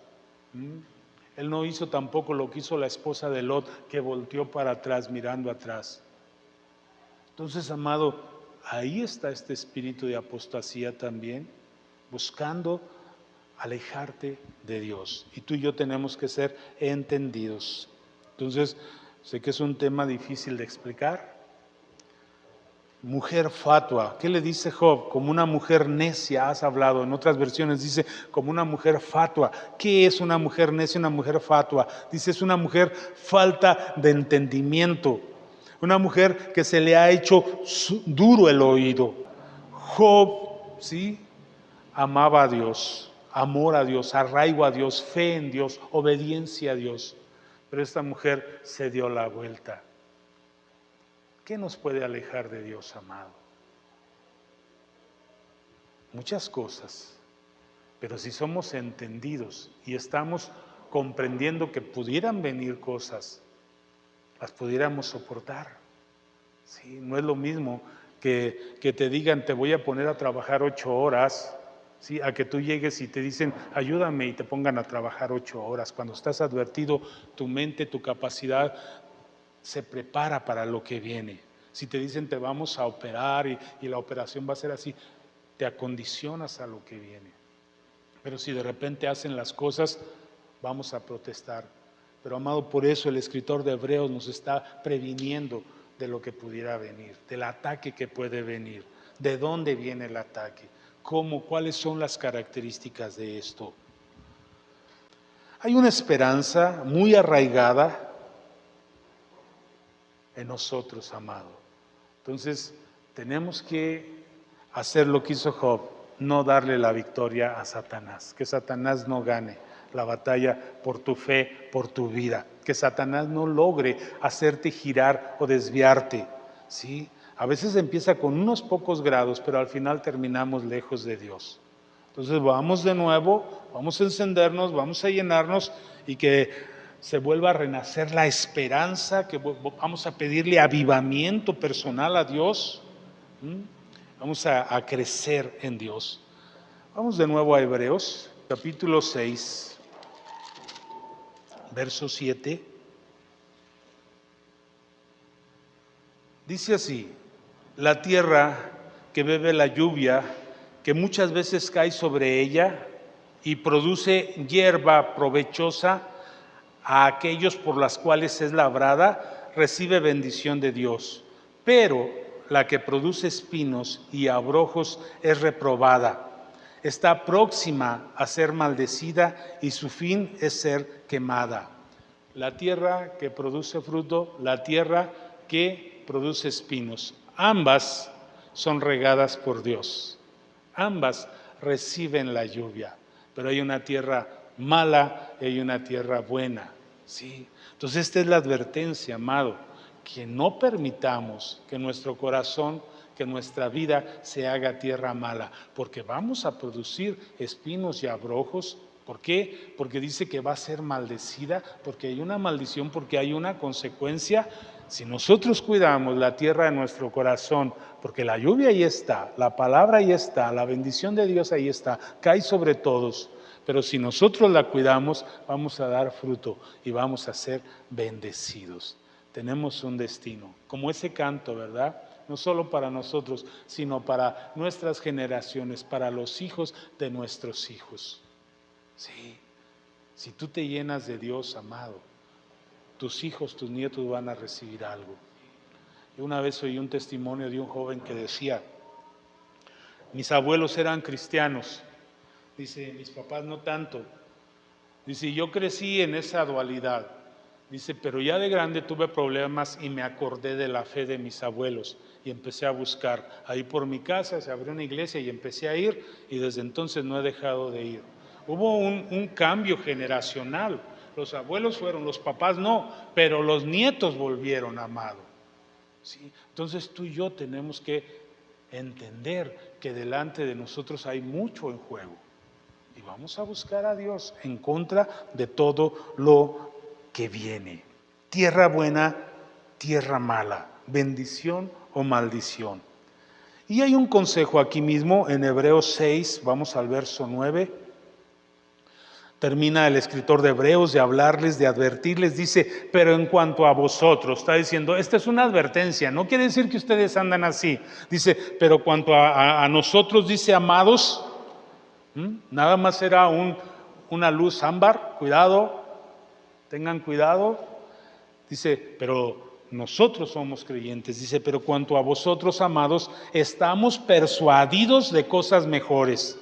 Él no hizo tampoco lo que hizo la esposa de Lot, que volteó para atrás, mirando atrás. Entonces, amado, ahí está este espíritu de apostasía también, buscando alejarte de Dios. Y tú y yo tenemos que ser entendidos. Entonces, sé que es un tema difícil de explicar. Mujer fatua, ¿qué le dice Job? Como una mujer necia has hablado. En otras versiones dice como una mujer fatua. ¿Qué es una mujer necia, una mujer fatua? Dice, es una mujer falta de entendimiento, una mujer que se le ha hecho duro el oído. Job, ¿sí?, amaba a Dios, amor a Dios, arraigo a Dios, fe en Dios, obediencia a Dios. Pero esta mujer se dio la vuelta. ¿Qué nos puede alejar de Dios, amado? Muchas cosas, pero si somos entendidos y estamos comprendiendo que pudieran venir cosas, las pudiéramos soportar. ¿Sí? No es lo mismo que te digan, te voy a poner a trabajar 8 horas, ¿sí?, a que tú llegues y te dicen, ayúdame, y te pongan a trabajar 8 horas. Cuando estás advertido, tu mente, tu capacidad se prepara para lo que viene. Si te dicen te vamos a operar y la operación va a ser así, te acondicionas a lo que viene. Pero si de repente hacen las cosas, vamos a protestar. Pero amado, por eso el escritor de Hebreos nos está previniendo de lo que pudiera venir, del ataque que puede venir, de dónde viene el ataque, cuáles son las características de esto. Hay una esperanza muy arraigada en nosotros, amado. Entonces, tenemos que hacer lo que hizo Job, no darle la victoria a Satanás, que Satanás no gane la batalla por tu fe, por tu vida, que Satanás no logre hacerte girar o desviarte, ¿sí? A veces empieza con unos pocos grados, pero al final terminamos lejos de Dios. Entonces vamos de nuevo, vamos a encendernos, vamos a llenarnos y que se vuelva a renacer la esperanza, que vamos a pedirle avivamiento personal a Dios. Vamos a crecer en Dios. Vamos de nuevo a Hebreos, capítulo 6, verso 7. Dice así: la tierra que bebe la lluvia, que muchas veces cae sobre ella y produce hierba provechosa a aquellos por las cuales es labrada, recibe bendición de Dios. Pero la que produce espinos y abrojos es reprobada. Está próxima a ser maldecida y su fin es ser quemada. La tierra que produce fruto, la tierra que produce espinos, ambas son regadas por Dios. Ambas reciben la lluvia, pero hay una tierra mala y hay una tierra buena, ¿sí? Entonces esta es la advertencia, amado, que no permitamos que nuestro corazón, que nuestra vida se haga tierra mala, porque vamos a producir espinos y abrojos. ¿Por qué? Porque dice que va a ser maldecida, porque hay una maldición, porque hay una consecuencia. Si nosotros cuidamos la tierra de nuestro corazón, porque la lluvia ahí está, la palabra ahí está, la bendición de Dios ahí está, cae sobre todos, pero si nosotros la cuidamos, vamos a dar fruto y vamos a ser bendecidos. Tenemos un destino, como ese canto, ¿verdad? No solo para nosotros, sino para nuestras generaciones, para los hijos de nuestros hijos. Sí, si tú te llenas de Dios, amado, tus hijos, tus nietos van a recibir algo. Yo una vez oí un testimonio de un joven que decía: mis abuelos eran cristianos, dice, mis papás no tanto. Dice, yo crecí en esa dualidad. Dice, pero ya de grande tuve problemas y me acordé de la fe de mis abuelos y empecé a buscar. Ahí por mi casa se abrió una iglesia y empecé a ir y desde entonces no he dejado de ir. Hubo un cambio generacional. Los abuelos fueron, los papás no, pero los nietos volvieron, amado. ¿Sí? Entonces tú y yo tenemos que entender que delante de nosotros hay mucho en juego. Y vamos a buscar a Dios en contra de todo lo que viene. Tierra buena, tierra mala, bendición o maldición. Y hay un consejo aquí mismo en Hebreos 6, vamos al verso 9. Termina el escritor de Hebreos de hablarles, de advertirles, dice, pero en cuanto a vosotros, está diciendo, esta es una advertencia, no quiere decir que ustedes andan así. Dice, pero cuanto a nosotros, dice, amados, nada más era una luz ámbar, cuidado, tengan cuidado. Dice, pero nosotros somos creyentes. Dice, pero cuanto a vosotros, amados, estamos persuadidos de cosas mejores.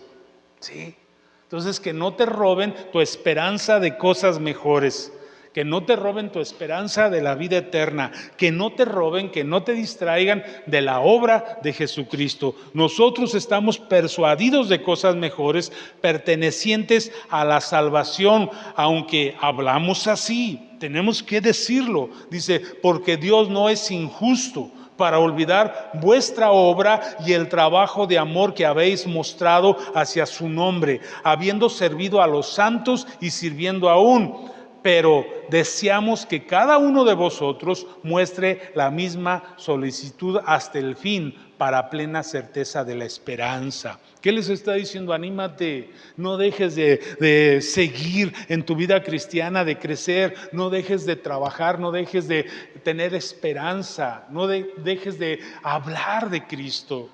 ¿Sí? Entonces, que no te roben tu esperanza de cosas mejores, que no te roben tu esperanza de la vida eterna, que no te roben, que no te distraigan de la obra de Jesucristo. Nosotros estamos persuadidos de cosas mejores, pertenecientes a la salvación, aunque hablamos así, tenemos que decirlo. Dice, porque Dios no es injusto para olvidar vuestra obra y el trabajo de amor que habéis mostrado hacia su nombre, habiendo servido a los santos y sirviendo aún. Pero deseamos que cada uno de vosotros muestre la misma solicitud hasta el fin, para plena certeza de la esperanza. ¿Qué les está diciendo? Anímate, no dejes de seguir en tu vida cristiana, de crecer, no dejes de trabajar, no dejes de tener esperanza, no dejes de hablar de Cristo,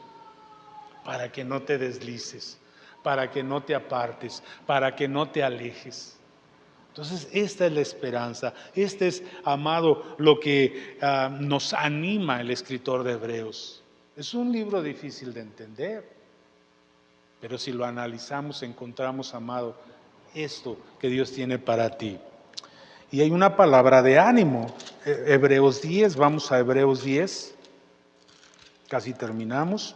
para que no te deslices, para que no te apartes, para que no te alejes. Entonces, esta es la esperanza. Este es, amado, lo que nos anima el escritor de Hebreos. Es un libro difícil de entender, pero si lo analizamos, encontramos, amado, esto que Dios tiene para ti. Y hay una palabra de ánimo. Hebreos 10, vamos a Hebreos 10. Casi terminamos.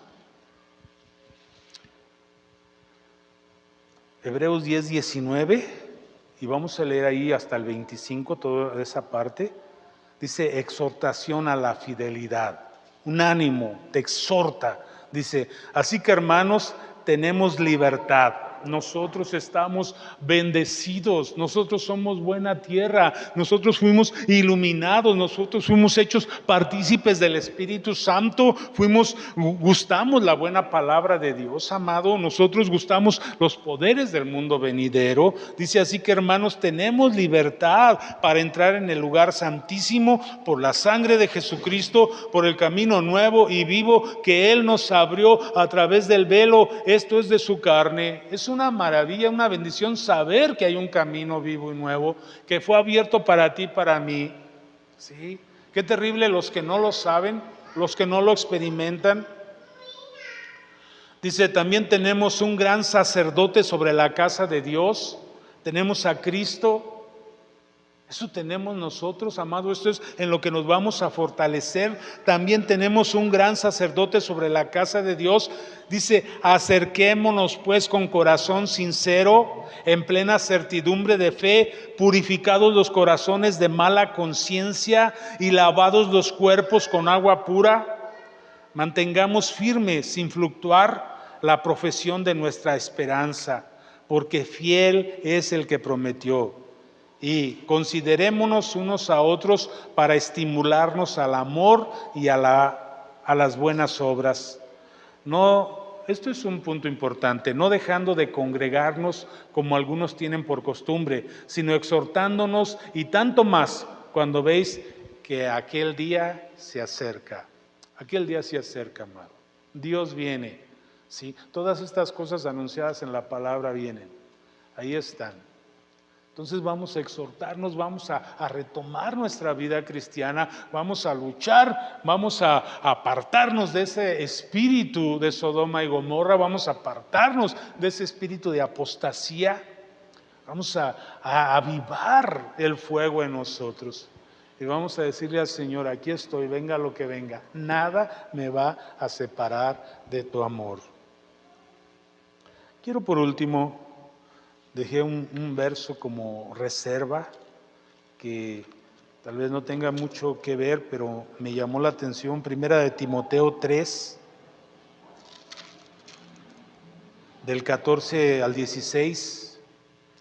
Hebreos 10, 19, y vamos a leer ahí hasta el 25, toda esa parte. Dice, exhortación a la fidelidad. Un ánimo, te exhorta. Dice, así que hermanos, tenemos libertad. Nosotros estamos bendecidos, nosotros somos buena tierra, nosotros fuimos iluminados, nosotros fuimos hechos partícipes del Espíritu Santo, gustamos la buena palabra de Dios, amado, nosotros gustamos los poderes del mundo venidero. Dice, así que hermanos, tenemos libertad para entrar en el lugar santísimo por la sangre de Jesucristo, por el camino nuevo y vivo que Él nos abrió a través del velo, esto es de su carne. Es una maravilla, una bendición saber que hay un camino vivo y nuevo que fue abierto para ti, para mí. ¿Sí? Qué terrible los que no lo saben, los que no lo experimentan. Dice, también tenemos un gran sacerdote sobre la casa de Dios. Tenemos a Cristo. Eso tenemos nosotros, amado. Esto es en lo que nos vamos a fortalecer. También tenemos un gran sacerdote sobre la casa de Dios. Dice, acerquémonos pues con corazón sincero, en plena certidumbre de fe, purificados los corazones de mala conciencia y lavados los cuerpos con agua pura. Mantengamos firme, sin fluctuar, la profesión de nuestra esperanza, porque fiel es el que prometió. Y considerémonos unos a otros para estimularnos al amor y a las buenas obras. No, esto es un punto importante, no dejando de congregarnos como algunos tienen por costumbre, sino exhortándonos, y tanto más cuando veis que aquel día se acerca. Aquel día se acerca, amado. Dios viene, ¿sí? Todas estas cosas anunciadas en la palabra vienen. Ahí están. Entonces vamos a exhortarnos, vamos a retomar nuestra vida cristiana, vamos a luchar, vamos a apartarnos de ese espíritu de Sodoma y Gomorra, vamos a apartarnos de ese espíritu de apostasía, vamos a avivar el fuego en nosotros y vamos a decirle al Señor, aquí estoy, venga lo que venga, nada me va a separar de tu amor. Quiero por último, dejé un verso como reserva que tal vez no tenga mucho que ver, pero me llamó la atención. Primera de Timoteo 3, del 14 al 16.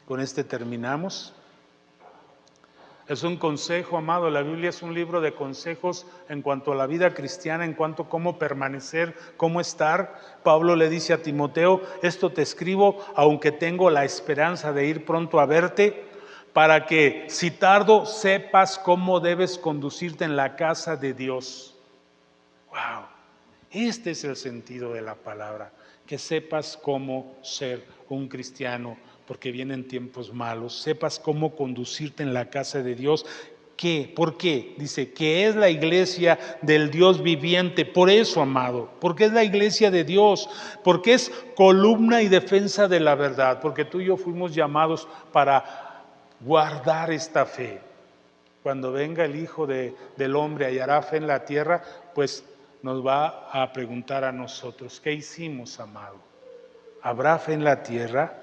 Con este terminamos. Es un consejo, amado. La Biblia es un libro de consejos en cuanto a la vida cristiana, en cuanto a cómo permanecer, cómo estar. Pablo le dice a Timoteo, esto te escribo, aunque tengo la esperanza de ir pronto a verte, para que, si tardo, sepas cómo debes conducirte en la casa de Dios. ¡Wow! Este es el sentido de la palabra, que sepas cómo ser un cristiano, porque vienen tiempos malos, sepas cómo conducirte en la casa de Dios. ¿Qué? ¿Por qué? Dice que es la iglesia del Dios viviente. Por eso, amado, porque es la iglesia de Dios, porque es columna y defensa de la verdad, porque tú y yo fuimos llamados para guardar esta fe. Cuando venga el Hijo del Hombre, hallará fe en la tierra, pues nos va a preguntar a nosotros, ¿qué hicimos, amado? ¿Habrá fe en la tierra?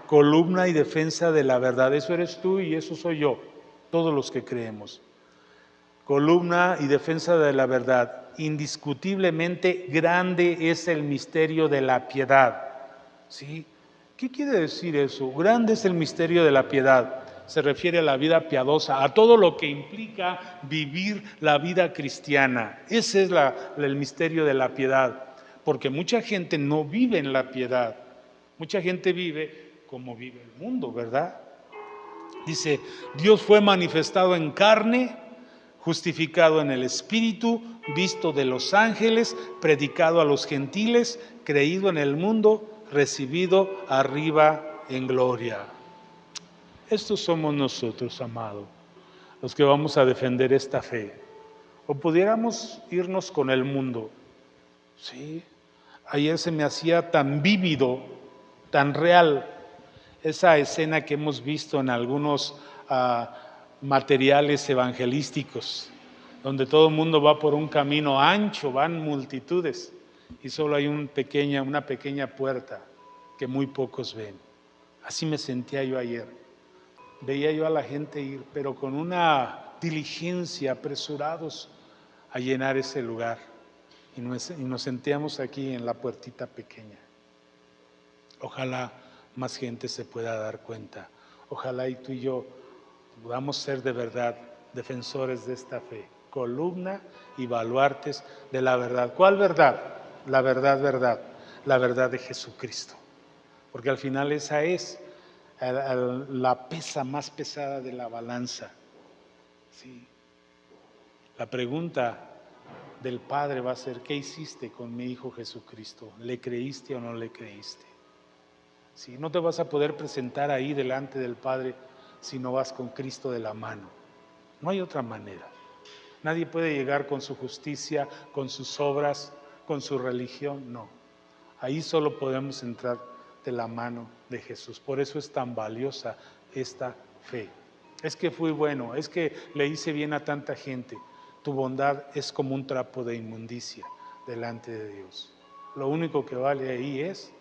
Columna y defensa de la verdad, eso eres tú y eso soy yo, todos los que creemos. Columna y defensa de la verdad, indiscutiblemente grande es el misterio de la piedad. ¿Sí? ¿Qué quiere decir eso? Grande es el misterio de la piedad. Se refiere a la vida piadosa, a todo lo que implica vivir la vida cristiana. Ese es el misterio de la piedad, porque mucha gente no vive en la piedad. Mucha gente vive como vive el mundo, ¿verdad? Dice, Dios fue manifestado en carne, justificado en el Espíritu, visto de los ángeles, predicado a los gentiles, creído en el mundo, recibido arriba en gloria. Estos somos nosotros, amado, los que vamos a defender esta fe. O pudiéramos irnos con el mundo. Sí, ayer se me hacía tan vívido, tan real, esa escena que hemos visto en algunos materiales evangelísticos, donde todo el mundo va por un camino ancho, van multitudes, y solo hay una pequeña puerta que muy pocos ven. Así me sentía yo ayer. Veía yo a la gente ir, pero con una diligencia, apresurados a llenar ese lugar. Y nos sentíamos aquí en la puertita pequeña. Ojalá más gente se pueda dar cuenta. Ojalá y tú y yo podamos ser de verdad defensores de esta fe, columna y baluartes de la verdad. ¿Cuál verdad? La verdad de Jesucristo. Porque al final esa es la pesa más pesada de la balanza. Sí. La pregunta del Padre va a ser: ¿qué hiciste con mi Hijo Jesucristo? ¿Le creíste o no le creíste? Sí, no te vas a poder presentar ahí delante del Padre si no vas con Cristo de la mano. No hay otra manera. Nadie puede llegar con su justicia, con sus obras, con su religión, no. Ahí solo podemos entrar de la mano de Jesús. Por eso es tan valiosa esta fe. Es que fui bueno, es que le hice bien a tanta gente. Tu bondad es como un trapo de inmundicia delante de Dios. Lo único que vale ahí es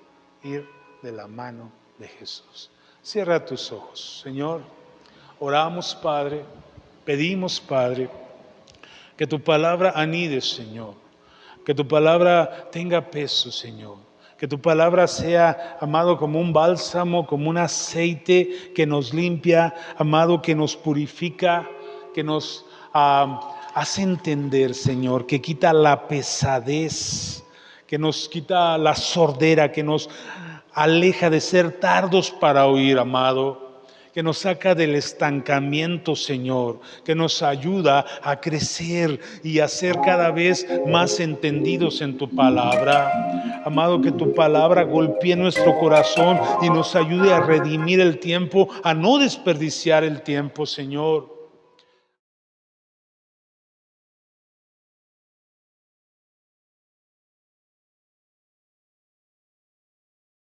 ir de la mano de Jesús. Cierra tus ojos. Señor, oramos, Padre, pedimos, Padre, que tu palabra anide, Señor, que tu palabra tenga peso, Señor, que tu palabra sea, amado, como un bálsamo, como un aceite que nos limpia, amado, que nos purifica, que nos hace entender, Señor, que quita la pesadez, que nos quita la sordera, que nos aleja de ser tardos para oír, amado, que nos saca del estancamiento, Señor, que nos ayuda a crecer y a ser cada vez más entendidos en tu palabra. Amado, que tu palabra golpee nuestro corazón y nos ayude a redimir el tiempo, a no desperdiciar el tiempo, Señor.